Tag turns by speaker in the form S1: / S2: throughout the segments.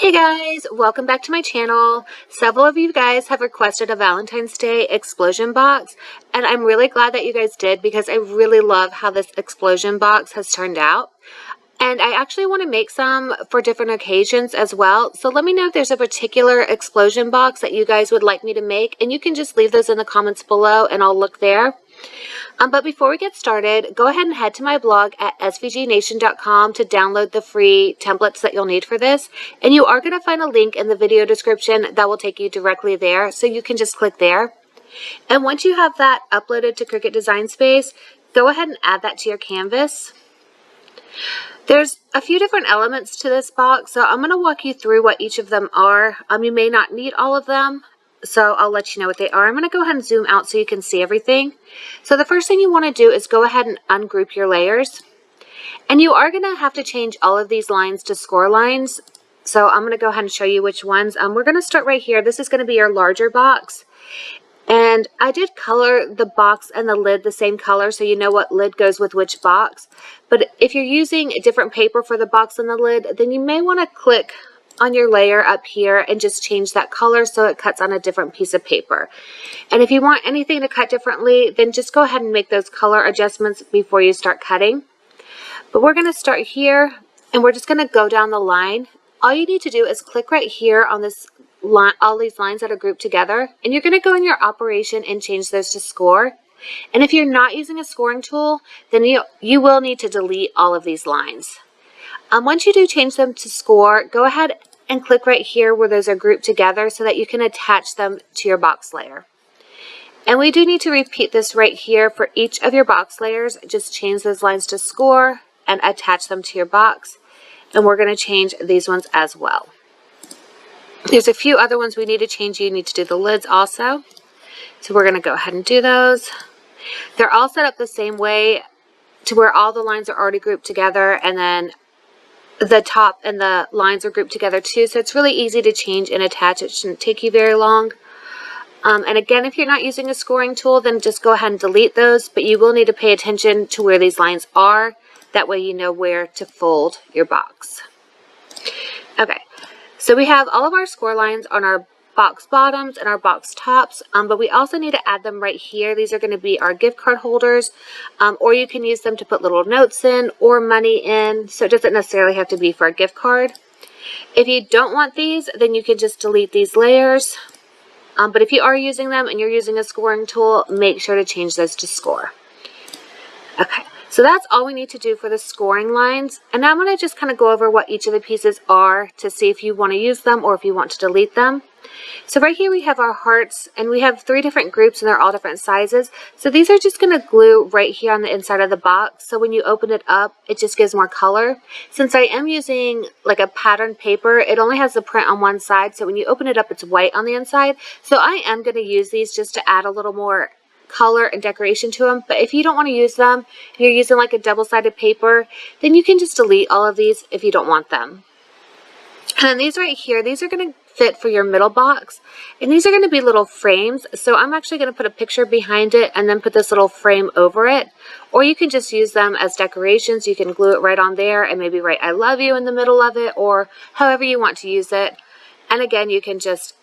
S1: Hey guys, welcome back to my channel. Several of you guys have requested a Valentine's Day explosion box, and I'm really glad that you guys did because I really love how this explosion box has turned out. And I actually want to make some for different occasions as well. So let me know if there's a particular explosion box that you guys would like me to make, and you can just leave those in the comments below and I'll look there. But before we get started, go ahead and head to my blog at svgnation.com to download the free templates that you'll need for this. And you are going to find a link in the video description that will take you directly there, so you can just click there. And once you have that uploaded to Cricut Design Space, go ahead and add that to your canvas. There's a few different elements to this box, so I'm going to walk you through what each of them are. You may not need all of them, so I'll let you know what they are. I'm going to go ahead and zoom out so you can see everything. So the first thing you want to do is go ahead and ungroup your layers. And you are going to have to change all of these lines to score lines. So I'm going to go ahead and show you which ones. We're going to start right here. This is going to be your larger box. And I did color the box and the lid the same color so you know what lid goes with which box. But if you're using a different paper for the box and the lid, then you may want to click on your layer up here and just change that color so it cuts on a different piece of paper. And if you want anything to cut differently, then just go ahead and make those color adjustments before you start cutting. But we're going to start here and we're just going to go down the line. All you need to do is click right here on this line, all these lines that are grouped together, and you're going to go in your operation and change those to score. And if you're not using a scoring tool, then you will need to delete all of these lines. Once you do change them to score, go ahead and click right here where those are grouped together so that you can attach them to your box layer. And we do need to repeat this right here for each of your box layers. Just change those lines to score and attach them to your box. And we're going to change these ones as well. There's a few other ones we need to change. You need to do the lids also. So we're going to go ahead and do those. They're all set up the same way to where all the lines are already grouped together, and then the top and the lines are grouped together too, so it's really easy to change and attach. It shouldn't take you very long. And again, if you're not using a scoring tool, then just go ahead and delete those, but you will need to pay attention to where these lines are. That way you know where to fold your box. Okay, so we have all of our score lines on our box bottoms and our box tops, but we also need to add them right here. These are going to be our gift card holders, or you can use them to put little notes in or money in, so it doesn't necessarily have to be for a gift card. If you don't want these, then you can just delete these layers, but if you are using them and you're using a scoring tool, make sure to change those to score. Okay, so that's all we need to do for the scoring lines, and now I'm going to just kind of go over what each of the pieces are to see if you want to use them or if you want to delete them. So right here we have our hearts, and we have 3 different groups and they're all different sizes. So these are just going to glue right here on the inside of the box, so when you open it up it just gives more color. Since I am using like a patterned paper, it only has the print on one side, so when you open it up it's white on the inside. So I am going to use these just to add a little more color and decoration to them. But if you don't want to use them, if you're using like a double-sided paper, then you can just delete all of these if you don't want them. And then these right here, these are going to fit for your middle box, and these are going to be little frames. So I'm actually going to put a picture behind it and then put this little frame over it, or you can just use them as decorations. You can glue it right on there and maybe write I love you in the middle of it, or however you want to use it. And again, you can just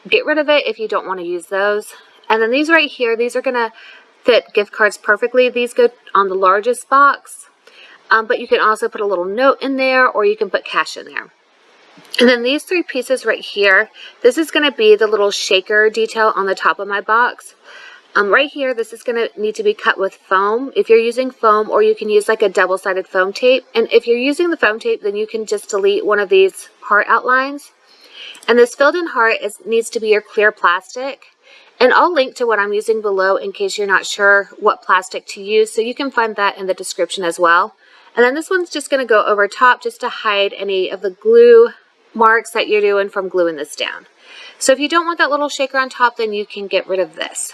S1: get rid of it if you don't want to use those. And then these right here, these are going to fit gift cards perfectly. These go on the largest box, but you can also put a little note in there, or you can put cash in there. And then these 3 pieces right here, this is going to be the little shaker detail on the top of my box. Right here, this is going to need to be cut with foam if you're using foam, or you can use like a double-sided foam tape. And if you're using the foam tape, then you can just delete one of these heart outlines. And this filled-in heart needs to be your clear plastic. And I'll link to what I'm using below in case you're not sure what plastic to use, so you can find that in the description as well. And then this one's just going to go over top just to hide any of the glue marks that you're doing from gluing this down. So if you don't want that little shaker on top, then you can get rid of this.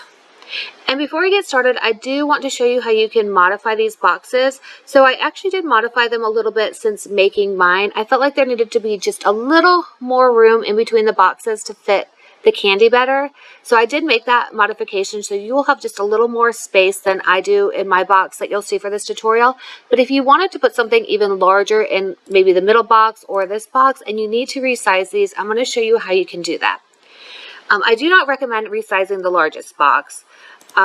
S1: And before we get started, I do want to show you how you can modify these boxes. So I actually did modify them a little bit since making mine. I felt like there needed to be just a little more room in between the boxes to fit the candy better. So I did make that modification so you will have just a little more space than I do in my box that you'll see for this tutorial. But if you wanted to put something even larger in maybe the middle box or this box and you need to resize these, I'm going to show you how you can do that. I do not recommend resizing the largest box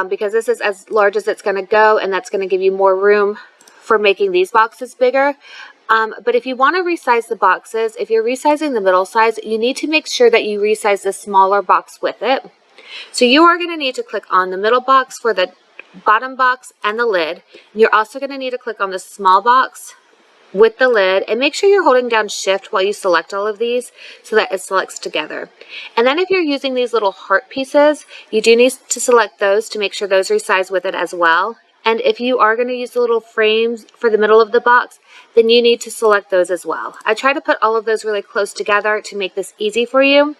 S1: because this is as large as it's going to go, and that's going to give you more room for making these boxes bigger. But if you want to resize the boxes, if you're resizing the middle size, you need to make sure that you resize the smaller box with it. So you are going to need to click on the middle box for the bottom box and the lid. You're also going to need to click on the small box with the lid, and make sure you're holding down shift while you select all of these so that it selects together. And then if you're using these little heart pieces, you do need to select those to make sure those resize with it as well. And if you are going to use the little frames for the middle of the box, then you need to select those as well. I try to put all of those really close together to make this easy for you.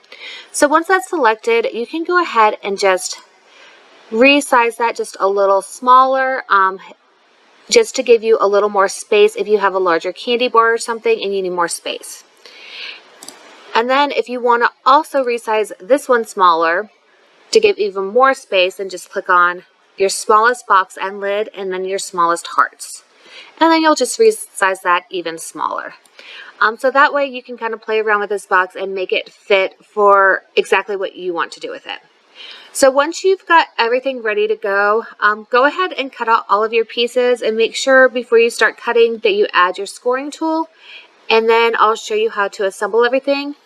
S1: So once that's selected, you can go ahead and just resize that just a little smaller, just to give you a little more space if you have a larger candy bar or something and you need more space. And then if you want to also resize this one smaller to give even more space, then just click on your smallest box and lid and then your smallest hearts. And then you'll just resize that even smaller. So that way you can kind of play around with this box and make it fit for exactly what you want to do with it. So once you've got everything ready to go, go ahead and cut out all of your pieces, and make sure before you start cutting that you add your scoring tool, and then I'll show you how to assemble everything.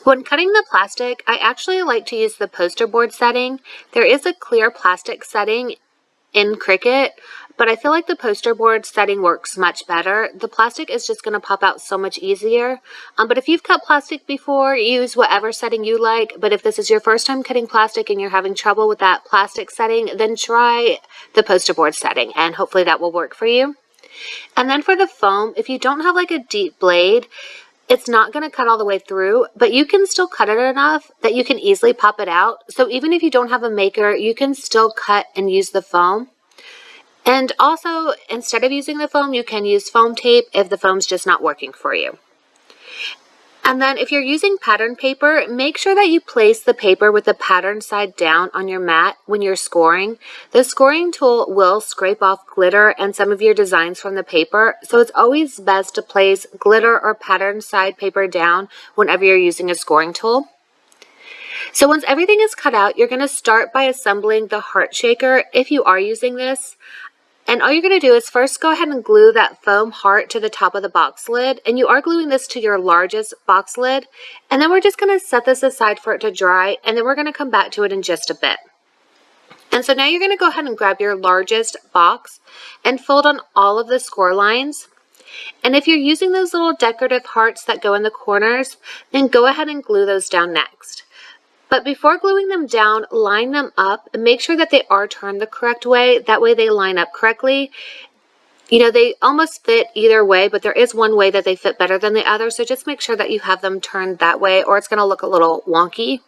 S1: When cutting the plastic, I actually like to use the poster board setting. There is a clear plastic setting in Cricut, but I feel like the poster board setting works much better. The plastic is just going to pop out so much easier. But if you've cut plastic before, use whatever setting you like. But if this is your first time cutting plastic and you're having trouble with that plastic setting, then try the poster board setting, and hopefully that will work for you. And then for the foam, if you don't have like a deep blade, it's not going to cut all the way through, but you can still cut it enough that you can easily pop it out. So even if you don't have a maker, you can still cut and use the foam. And also, instead of using the foam, you can use foam tape if the foam's just not working for you. And then if you're using pattern paper, make sure that you place the paper with the pattern side down on your mat when you're scoring. The scoring tool will scrape off glitter and some of your designs from the paper, so it's always best to place glitter or pattern side paper down whenever you're using a scoring tool. So once everything is cut out, you're going to start by assembling the heart shaker if you are using this. And all you're going to do is first go ahead and glue that foam heart to the top of the box lid. And you are gluing this to your largest box lid. And then we're just going to set this aside for it to dry. And then we're going to come back to it in just a bit. And so now you're going to go ahead and grab your largest box and fold on all of the score lines. And if you're using those little decorative hearts that go in the corners, then go ahead and glue those down next. But before gluing them down, line them up and make sure that they are turned the correct way. That way they line up correctly. You know, they almost fit either way, but there is one way that they fit better than the other. So just make sure that you have them turned that way, or it's going to look a little wonky.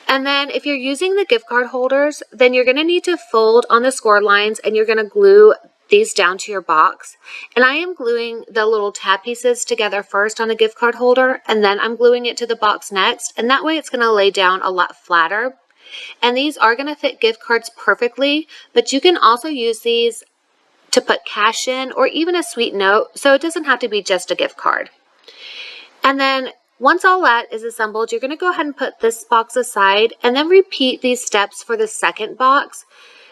S1: And then if you're using the gift card holders, then you're going to need to fold on the score lines, and you're going to glue these down to your box. And I am gluing the little tab pieces together first on the gift card holder, and then I'm gluing it to the box next, and that way it's going to lay down a lot flatter. And these are going to fit gift cards perfectly, but you can also use these to put cash in or even a sweet note, so it doesn't have to be just a gift card. And then once all that is assembled, you're going to go ahead and put this box aside and then repeat these steps for the second box.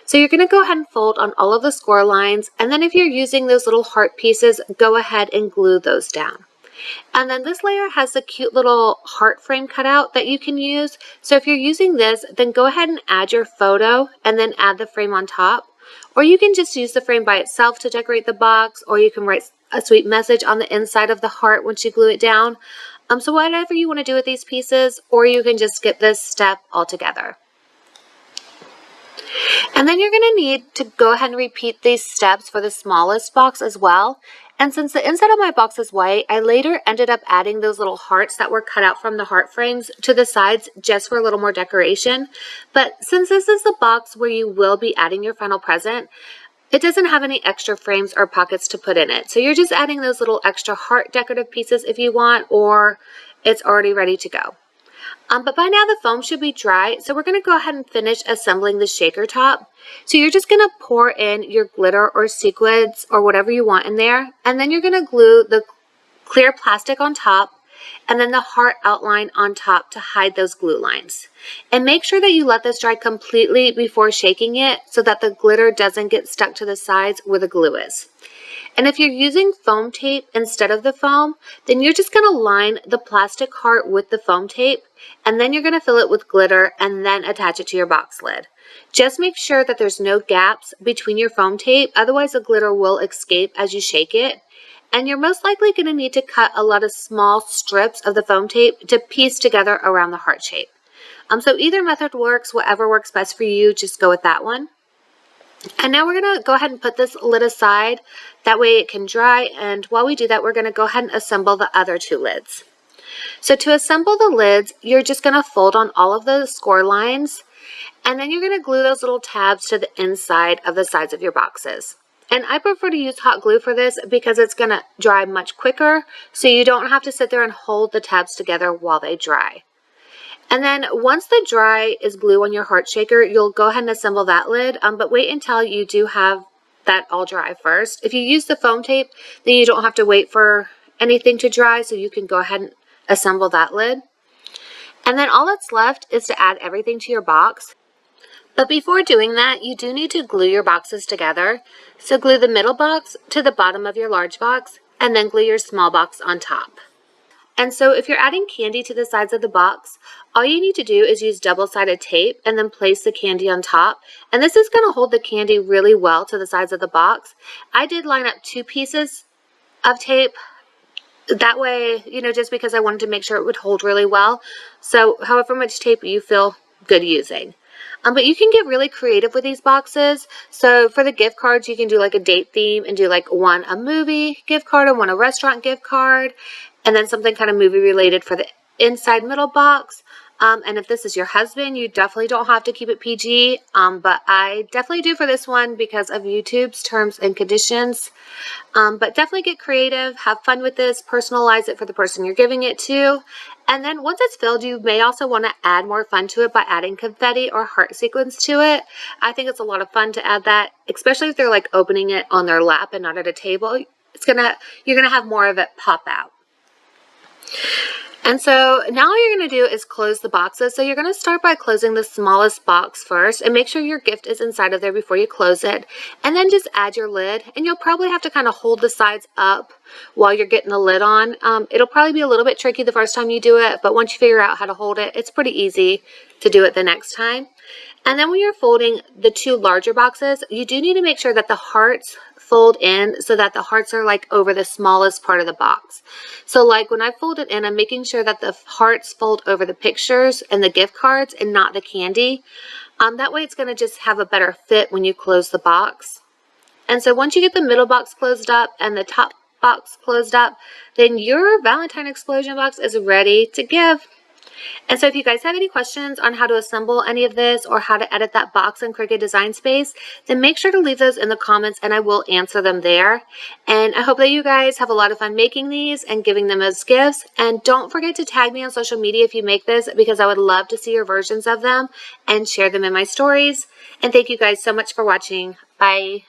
S1: So you're going to go ahead and fold on all of the score lines, and then if you're using those little heart pieces, go ahead and glue those down. And then this layer has a cute little heart frame cutout that you can use. So if you're using this, then go ahead and add your photo and then add the frame on top. Or you can just use the frame by itself to decorate the box, or you can write a sweet message on the inside of the heart once you glue it down. So whatever you want to do with these pieces, or you can just skip this step altogether. And then you're going to need to go ahead and repeat these steps for the smallest box as well. And since the inside of my box is white, I later ended up adding those little hearts that were cut out from the heart frames to the sides just for a little more decoration. But since this is the box where you will be adding your final present, it doesn't have any extra frames or pockets to put in it. So you're just adding those little extra heart decorative pieces if you want, or it's already ready to go. But by now the foam should be dry, so we're going to go ahead and finish assembling the shaker top. So you're just going to pour in your glitter or sequins or whatever you want in there, and then you're going to glue the clear plastic on top and then the heart outline on top to hide those glue lines. And make sure that you let this dry completely before shaking it so that the glitter doesn't get stuck to the sides where the glue is. And if you're using foam tape instead of the foam, then you're just going to line the plastic heart with the foam tape, and then you're going to fill it with glitter and then attach it to your box lid. Just make sure that there's no gaps between your foam tape, otherwise the glitter will escape as you shake it. And you're most likely going to need to cut a lot of small strips of the foam tape to piece together around the heart shape. So either method works, whatever works best for you, just go with that one. And now we're going to go ahead and put this lid aside. That way it can dry. And while we do that, we're going to go ahead and assemble the other two lids. So to assemble the lids, you're just going to fold on all of the score lines. And then you're going to glue those little tabs to the inside of the sides of your boxes. And I prefer to use hot glue for this because it's going to dry much quicker. So you don't have to sit there and hold the tabs together while they dry. And then once the dry is glue on your heart shaker, you'll go ahead and assemble that lid, but wait until you do have that all dry first. If you use the foam tape, then you don't have to wait for anything to dry, so you can go ahead and assemble that lid. And then all that's left is to add everything to your box. But before doing that, you do need to glue your boxes together. So glue the middle box to the bottom of your large box, and then glue your small box on top. And so if you're adding candy to the sides of the box, all you need to do is use double-sided tape and then place the candy on top. And this is going to hold the candy really well to the sides of the box. I did line up 2 pieces of tape. That way, just because I wanted to make sure it would hold really well. So however much tape you feel good using. But you can get really creative with these boxes. So for the gift cards, you can do like a date theme and do like one a movie gift card and one a restaurant gift card. And then something kind of movie related for the inside middle box. And if this is your husband, you definitely don't have to keep it PG. But I definitely do for this one because of YouTube's terms and conditions. But definitely get creative, have fun with this, personalize it for the person you're giving it to. And then once it's filled, you may also want to add more fun to it by adding confetti or heart sequins to it. I think it's a lot of fun to add that, especially if they're like opening it on their lap and not at a table. You're gonna have more of it pop out. And so now all you're going to do is close the boxes. So you're going to start by closing the smallest box first and make sure your gift is inside of there before you close it. And then just add your lid. And you'll probably have to kind of hold the sides up while you're getting the lid on. It'll probably be a little bit tricky the first time you do it, but once you figure out how to hold it, it's pretty easy to do it the next time. And then when you're folding the 2 larger boxes, you do need to make sure that the hearts fold in so that the hearts are like over the smallest part of the box. So like when I fold it in, I'm making sure that the hearts fold over the pictures and the gift cards and not the candy. That way it's going to just have a better fit when you close the box. And so once you get the middle box closed up and the top box closed up, then your Valentine explosion box is ready to give. And so if you guys have any questions on how to assemble any of this or how to edit that box in Cricut Design Space, then make sure to leave those in the comments and I will answer them there. And I hope that you guys have a lot of fun making these and giving them as gifts. And don't forget to tag me on social media if you make this, because I would love to see your versions of them and share them in my stories. And thank you guys so much for watching. Bye.